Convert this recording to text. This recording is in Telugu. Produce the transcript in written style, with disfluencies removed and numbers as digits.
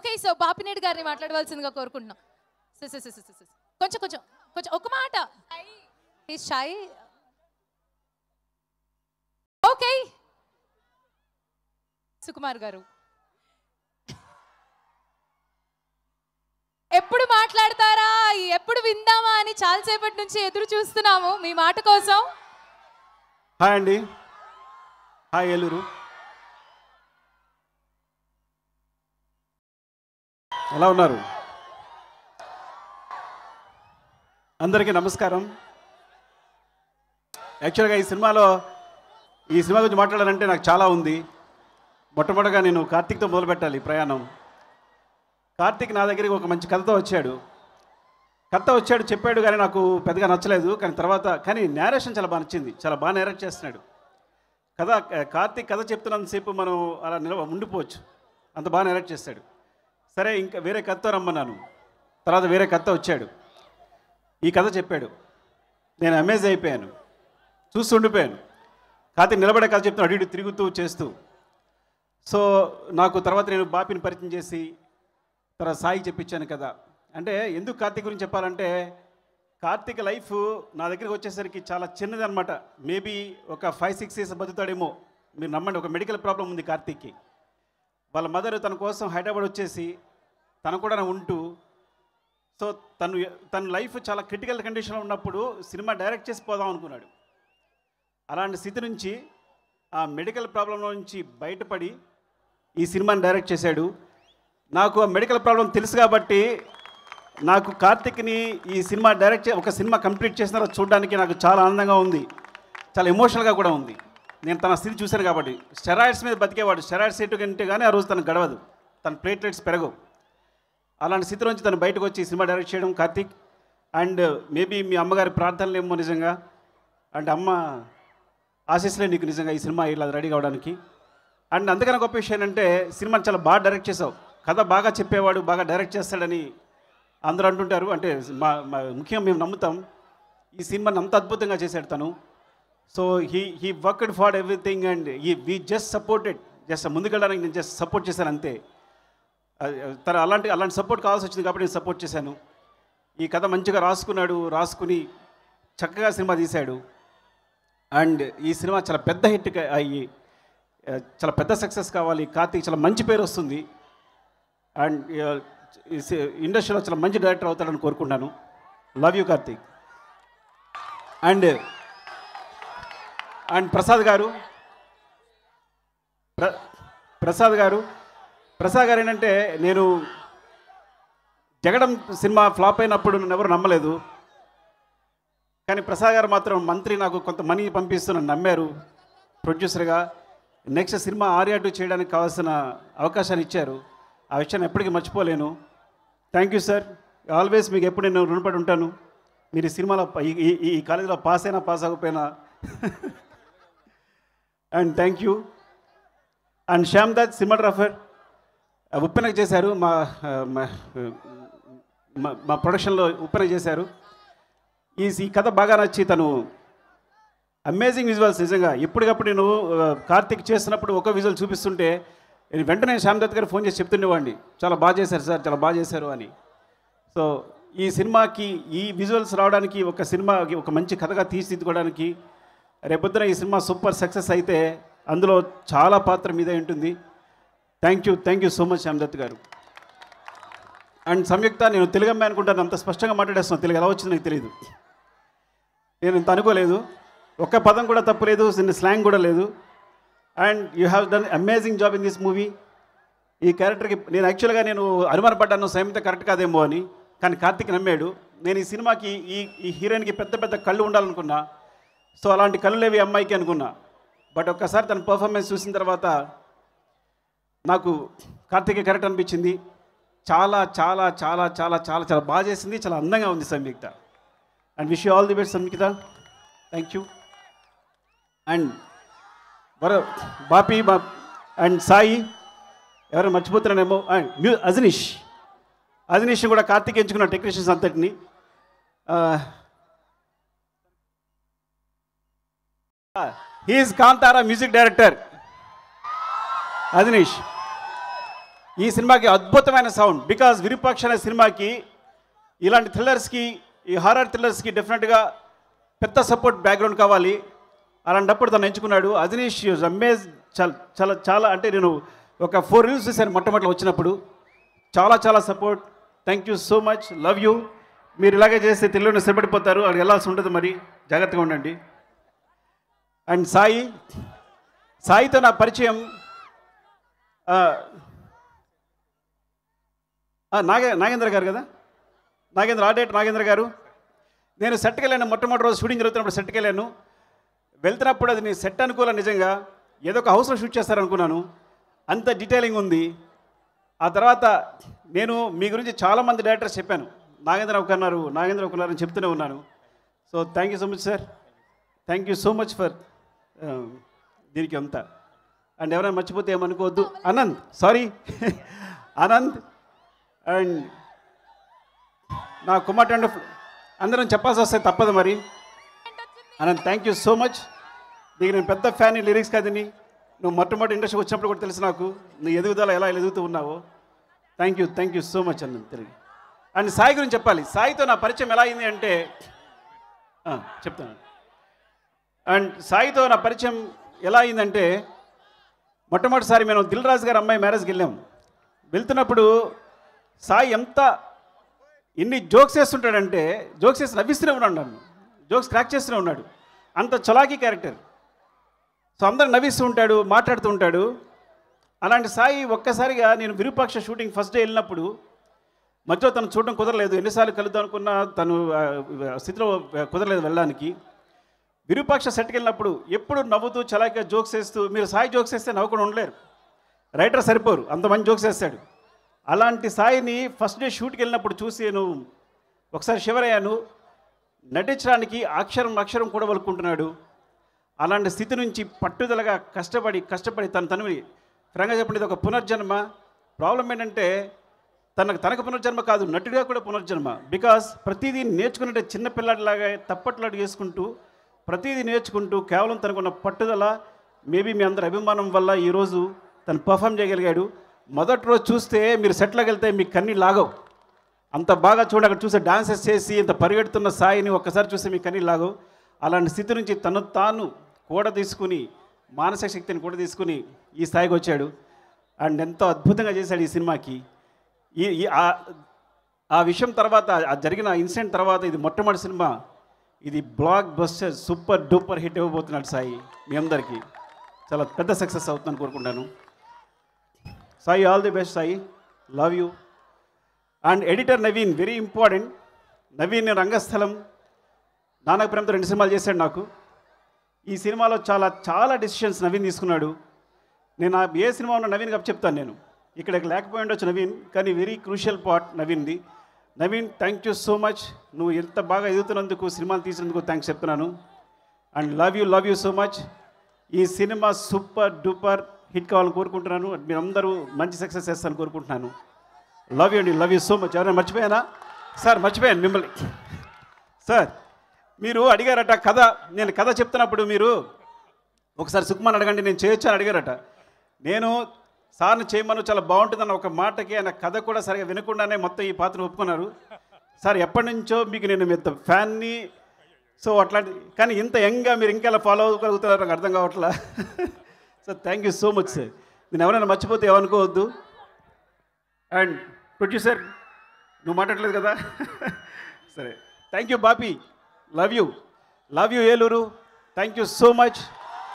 ఓకే, సో బాపినేడు గారిని మాట్లాడవలసిందిగా కోరుకుంటున్నాం. కొంచెం కొంచెం కొంచెం ఒక మాట. షై. ఓకే, సుకుమార్ గారు ఎప్పుడు మాట్లాడతారా, ఎప్పుడు విందామా అని చాలాసేపటి నుంచి ఎదురు చూస్తున్నాము మీ మాట కోసం. హాయ్ అండి, హాయ్ ఏలూరు. ఎలా ఉన్నారు? అందరికీ నమస్కారం. యాక్చువల్గా ఈ సినిమా గురించి మాట్లాడాలంటే నాకు చాలా ఉంది. మొట్టమొదటిగా నేను కార్తీక్తో మొదలు పెట్టాలి ప్రయాణం. కార్తీక్ నా దగ్గరికి ఒక మంచి కథతో వచ్చాడు, చెప్పాడు కానీ నాకు పెద్దగా నచ్చలేదు. కానీ నేరేషన్ చాలా బాగా నచ్చింది, చాలా బాగా నేరేట్ చేస్తున్నాడు. కార్తీక్ కథ చెప్తున్నంతసేపు మనం అలా ఉండిపోవచ్చు, అంత బాగా నేరేట్ చేస్తాడు. సరే, ఇంకా వేరే కథతో రమ్మన్నాను. తర్వాత వేరే కథతో వచ్చాడు, ఈ కథ చెప్పాడు. నేను అమేజ్ అయిపోయాను, చూస్తూ ఉండిపోయాను. కార్తీక్ నిలబడే కథ చెప్తున్నాడు, అటు ఇటు తిరుగుతూ చేస్తూ. సో నాకు తర్వాత నేను బాపిని పరిచయం చేసి తర్వాత సాయికి చెప్పించాను కదా. అంటే ఎందుకు కార్తీక్ గురించి చెప్పాలంటే, కార్తీక్ లైఫ్ నా దగ్గరికి వచ్చేసరికి చాలా చిన్నది అనమాట. మేబీ ఒక 5-6 ఇయర్స్ బతుకుతాడేమో. మీరు నమ్మండి, ఒక మెడికల్ ప్రాబ్లం ఉంది కార్తీక్కి. వాళ్ళ మదర్ తన కోసం హైదరాబాద్ వచ్చేసి తను కూడా ఉంటూ, సో తన లైఫ్ చాలా క్రిటికల్ కండిషన్లో ఉన్నప్పుడు సినిమా డైరెక్ట్ చేసి పోదాం అనుకున్నాడు. అలాంటి స్థితి నుంచి, ఆ మెడికల్ ప్రాబ్లంలో నుంచి బయటపడి ఈ సినిమాని డైరెక్ట్ చేశాడు. నాకు ఆ మెడికల్ ప్రాబ్లం తెలుసు కాబట్టి నాకు కార్తీక్ని ఈ సినిమా ఒక సినిమా కంప్లీట్ చేసిన తర్వాత చూడడానికి నాకు చాలా ఆనందంగా ఉంది, చాలా ఎమోషనల్గా కూడా ఉంది. నేను తన స్థితి చూశాను కాబట్టి. స్టెరాయిడ్స్ మీద బతికేవాడు, స్టెరాయిడ్స్ ఎటుకంటే కానీ ఆ రోజు తనకు గడవదు, తన ప్లేట్లెట్స్ పెరగవు. అలాంటి స్థితి నుంచి తను బయటకు వచ్చి సినిమా డైరెక్ట్ చేయడం కార్తీక్. అండ్ మేబీ మీ అమ్మగారి ప్రార్థనలు ఏమో నిజంగా, అండ్ అమ్మ ఆశీస్సులే నీకు నిజంగా ఈ సినిమా ఇలా రెడీ కావడానికి. అండ్ అందుకని గొప్ప విషయం ఏంటంటే, సినిమాని చాలా బాగా డైరెక్ట్ చేసావు. కథ బాగా చెప్పేవాడు బాగా డైరెక్ట్ చేస్తాడని అందరూ అంటుంటారు. అంటే ముఖ్యంగా మేము నమ్ముతాం. ఈ సినిమాని అంత అద్భుతంగా చేశాడు తను. So he worked for everything and we just supported. ముందుకెళ్ళడానికి నేను జస్ట్ సపోర్ట్ చేశాను అంతే. తను అలాంటి సపోర్ట్ కావాల్సి వచ్చింది కాబట్టి నేను సపోర్ట్ చేశాను. ఈ కథ మంచిగా రాసుకుని చక్కగా సినిమా తీశాడు. అండ్ ఈ సినిమా చాలా పెద్ద హిట్ అయ్యి చాలా పెద్ద సక్సెస్ కావాలి. కార్తీక్ చాలా మంచి పేరు వస్తుంది అండ్ ఇండస్ట్రీలో చాలా మంచి డైరెక్టర్ అవుతాడని కోరుకుంటున్నాను. Love you Karthik. And Prasad గారు ఏంటంటే, నేను జగడం సినిమా ఫ్లాప్ అయినప్పుడు నన్ను ఎవరు నమ్మలేదు. కానీ ప్రసాద్ గారు మాత్రం మంత్రి నాకు కొంత మనీ పంపిస్తున్న నమ్మారు. ప్రొడ్యూసర్గా నెక్స్ట్ సినిమా ఆర్యా 2 చేయడానికి కావాల్సిన అవకాశాన్ని ఇచ్చారు. ఆ విషయాన్ని ఎప్పటికీ మర్చిపోలేను. థ్యాంక్ యూ సార్, ఆల్వేస్ మీకు ఎప్పుడు నేను రుణపడి ఉంటాను. మీరు ఈ సినిమాలో ఈ కాలేజీలో పాస్ అయినా పాస్ అవ్వకపోయినా. And thank you. And Shyam Das cinematographer ఉప్పెనకు చేశారు, మా ప్రొడక్షన్లో ఉప్పెన చేశారు. ఈ కథ బాగా నచ్చి తను అమేజింగ్ విజువల్స్ నిజంగా. ఎప్పటికప్పుడు నేను కార్తీక్ చేస్తున్నప్పుడు ఒక విజువల్ చూపిస్తుంటే వెంటనే శ్యామ్ దత్ గారు ఫోన్ చేసి చెప్తుండేవాడిని, చాలా బాగా చేశారు సార్, చాలా బాగా చేశారు అని. సో ఈ సినిమాకి ఈ విజువల్స్ రావడానికి, ఒక సినిమాకి ఒక మంచి కథగా తీర్చిదిద్దుకోవడానికి, రేపొద్దున ఈ సినిమా సూపర్ సక్సెస్ అయితే అందులో చాలా పాత్ర మీదే ఉంటుంది. Thank you so much Shyam Dutt గారు. అండ్ సంయుక్త, నేను తెలుగు అమ్మాయి అనుకుంటాను, అంత స్పష్టంగా మాట్లాడేస్తున్నాను. తెలుగు ఎలా వచ్చిందో నాకు తెలియదు, నేను ఇంత అనుకోలేదు. ఒక్క పదం కూడా తప్పు లేదు, స్లాంగ్ కూడా లేదు. And you have done amazing job in this movie. ఈ క్యారెక్టర్కి నేను యాక్చువల్గా అనుమానపడ్డాను సైమిత కరెక్ట్ కాదేమో అని, కానీ కార్తీక్ నమ్మాడు. నేను ఈ సినిమాకి ఈ హీరోయిన్కి పెద్ద పెద్ద కళ్ళు ఉండాలనుకున్నా. సో అలాంటి కళ్ళు లేవి అమ్మాయికి అనుకున్నా. బట్ ఒక్కసారి తన పర్ఫార్మెన్స్ చూసిన తర్వాత నాకు కార్తీక్ కరెక్ట్ అనిపించింది. చాలా చాలా చాలా చాలా చాలా చాలా బాగా చేసింది, చాలా అందంగా ఉంది Samyuktha. And wish you all the best Samyuktha. Thank you. And Bapi and Sai, ఎవరైనా మర్చిపోతున్నానేమో. అండ్ అజనీష్ కూడా కార్తీక్ ఎంచుకున్న టెక్నీషియన్స్ అంతటిని. He's Kantara music director Ajaneesh. ఈ సినిమాకి అద్భుతమైన సౌండ్. బికాజ్ విరూపాక్ష అనే సినిమాకి ఇలాంటి థ్రిల్లర్స్కి, ఈ హారర్ థ్రిల్లర్స్కి డెఫినెట్గా పెద్ద సపోర్ట్ బ్యాక్గ్రౌండ్ కావాలి. అలాంటప్పుడు తను ఎంచుకున్నాడు. అజనీష్ అమేజ్. చాలా చాలా చాలా అంటే నేను ఒక 4 రీల్స్ చూశాను మొట్టమొదటి వచ్చినప్పుడు. చాలా చాలా support. Thank you so much. Love you. మీరు ఇలాగే చేస్తే తెలుగులో శ్రమపడిపోతారు. అక్కడికి వెళ్ళాల్సి ఉంటుంది, మరి జాగ్రత్తగా ఉండండి. అండ్ సాయితో నా పరిచయం నాగేంద్ర గారు కదా, నాగేంద్ర గారు. నేను సెట్కి వెళ్ళాను. మొట్టమొదటి రోజు షూటింగ్ జరుగుతున్నప్పుడు సెట్కి వెళ్ళాను. వెళ్తున్నప్పుడు అది నేను సెట్ అనుకోలే, నిజంగా ఏదో ఒక హౌస్లో షూట్ చేస్తారనుకున్నాను. అంత డీటెయిలింగ్ ఉంది. ఆ తర్వాత నేను మీ గురించి చాలామంది డైరెక్టర్స్ చెప్పాను. నాగేంద్ర ఒకన్నారు అని చెప్తూనే ఉన్నాను. So thank you so much sir. Thank you so much for దీనికి అంతా. అండ్ ఎవరైనా మర్చిపోతే ఏమనుకోవద్దు. ఆనంద్, సారీ ఆనంద్. అండ్ నా కుమార్ అండ్ అందరం చెప్పాల్సి వస్తే తప్పదు మరి. Anand, thank you so much. నీకు నేను పెద్ద ఫ్యాన్. ఈ లిరిక్స్ కాదని నువ్వు మొట్టమొదటి ఇండస్ట్రీకి వచ్చినప్పుడు కూడా తెలుసు నాకు నీ ఎదుగుదల ఎలా ఎదుగుతూ ఉన్నావో. థ్యాంక్ యూ సో మచ్ అన్న తిరిగి. అండ్ సాయి గురించి చెప్పాలి. సాయితో నా పరిచయం ఎలా అయింది అంటే చెప్తాను. అండ్ సాయితో నా పరిచయం ఎలా అయిందంటే, మొట్టమొదటిసారి మేము దిల్ రాజు గారి అమ్మాయి మ్యారేజ్కి వెళ్ళాం. వెళ్తున్నప్పుడు సాయి ఎన్ని జోక్స్ వేస్తుంటాడంటే, జోక్స్ వేసి నవ్విస్తూనే ఉన్నాడు నన్ను. జోక్స్ క్రాక్ చేస్తూనే ఉన్నాడు. అంత చలాకీ క్యారెక్టర్. సో అందరూ నవ్విస్తూ ఉంటాడు, మాట్లాడుతూ ఉంటాడు. అలాంటి సాయి ఒక్కసారిగా నేను విరూపాక్ష షూటింగ్ ఫస్ట్ డే వెళ్ళినప్పుడు మధ్యలో తను చూడడం కుదరలేదు. ఎన్నిసార్లు కలుద్దాం అనుకున్నా తను స్థితిలో కుదరలేదు వెళ్ళడానికి. విరూపాక్ష సెట్కి వెళ్ళినప్పుడు ఎప్పుడు నవ్వుతూ చలాకీగా జోక్స్ వేస్తూ, మీరు సాయి జోక్స్ వేస్తే నవ్వుకుండా ఉండలేరు, రైటర్ సరిపోరు, అంతమంది జోక్స్ వేస్తాడు. అలాంటి సాయిని ఫస్ట్ డే షూట్కి వెళ్ళినప్పుడు చూసి నేను ఒకసారి శివరయ్యాను. నటించడానికి అక్షరం కూడా వలుకుంటున్నాడు. అలాంటి స్థితి నుంచి పట్టుదలగా కష్టపడి తనవి ఫ్రంగా చెప్పండి, ఇది ఒక పునర్జన్మ. ప్రాబ్లం ఏంటంటే తనకు పునర్జన్మ కాదు, నటుడిగా కూడా పునర్జన్మ. బికాస్ ప్రతిదీ నేర్చుకున్నట్టే చిన్నపిల్లాడిలాగా తప్పట్లాడు చేసుకుంటూ ప్రతిదీ నేర్చుకుంటూ కేవలం తనకున్న పట్టుదల, మేబీ మీ అందరి అభిమానం వల్ల ఈరోజు తను పర్ఫామ్ చేయగలిగాడు. మొదటి రోజు చూస్తే మీరు సెట్లోకి వెళ్తే మీ కన్నీ లాగవు. అంత బాగా చూడండి, అక్కడ చూస్తే డాన్సెస్ చేసి ఇంత పరిగెడుతున్న సాయిని ఒక్కసారి చూస్తే మీ కన్నీ లాగవు. అలాంటి స్థితి నుంచి తాను కూడా తీసుకుని, మానసిక శక్తిని కూడా తీసుకుని ఈ స్థాయికి వచ్చాడు. అండ్ ఎంతో అద్భుతంగా చేశాడు ఈ సినిమాకి. ఆ విషయం తర్వాత, ఆ జరిగిన ఇన్సిడెంట్ తర్వాత ఇది మొట్టమొదటి సినిమా. ఇది blockbuster super duper hit ఇవ్వబోతున్నాడు సాయి. మీ అందరికీ చాలా పెద్ద సక్సెస్ అవుతుందని కోరుకుంటాను. Sai, all the best Sai. Love you. And editor Naveen, very important. Naveen Rangasthalam, Nannaku Prematho 2 సినిమాలు చేశాడు నాకు. ఈ సినిమాలో చాలా డెసిషన్స్ నవీన్ తీసుకున్నాడు. నేను ఏ సినిమా ఉన్నా నవీన్ గారు చెప్తాను. నేను ఇక్కడ లేకపోయి ఉండొచ్చు నవీన్, కానీ వెరీ క్రూషియల్ పార్ట్ నవీన్ది. Naveen, thank you so much. నువ్వు ఎంత బాగా ఎదుగుతున్నందుకు, సినిమాలు తీసినందుకు థ్యాంక్స్ చెప్తున్నాను. And love you so much. ఈ సినిమా సూపర్ డూపర్ హిట్ కావాలని కోరుకుంటున్నాను. మీరు అందరూ మంచి సక్సెస్ చేస్తారని కోరుకుంటున్నాను. Love you so much. ఎవరైనా మర్చిపోయానా సార్? మర్చిపోయాను మిమ్మల్ని సార్. మీరు అడిగారట కథ, నేను కథ చెప్తున్నప్పుడు మీరు ఒకసారి సుకుమార్ అడగండి నేను చేయొచ్చు అని అడిగారట. నేను సార్ని చేయమను, చాలా బాగుంటుందన్న ఒక మాటకి ఆయన కథ కూడా సరిగా వినకుండానే మొత్తం ఈ పాత్ర ఒప్పుకున్నారు. సార్ ఎప్పటి నుంచో మీకు నేను ఇంత ఫ్యాన్ని, సో అట్లాంటి, కానీ ఇంత యంగ్గా మీరు ఇంకా ఫాలో అవ్వగలుగుతారో నాకు అర్థం కావట్లా. So thank you so much sir. నేను ఎవరైనా మర్చిపోతే ఏమనుకోవద్దు. అండ్ ప్రొడ్యూసర్, నువ్వు మాట్లాడలేదు కదా. సరే, thank you Bapi. Love you Eluru. Thank you so much.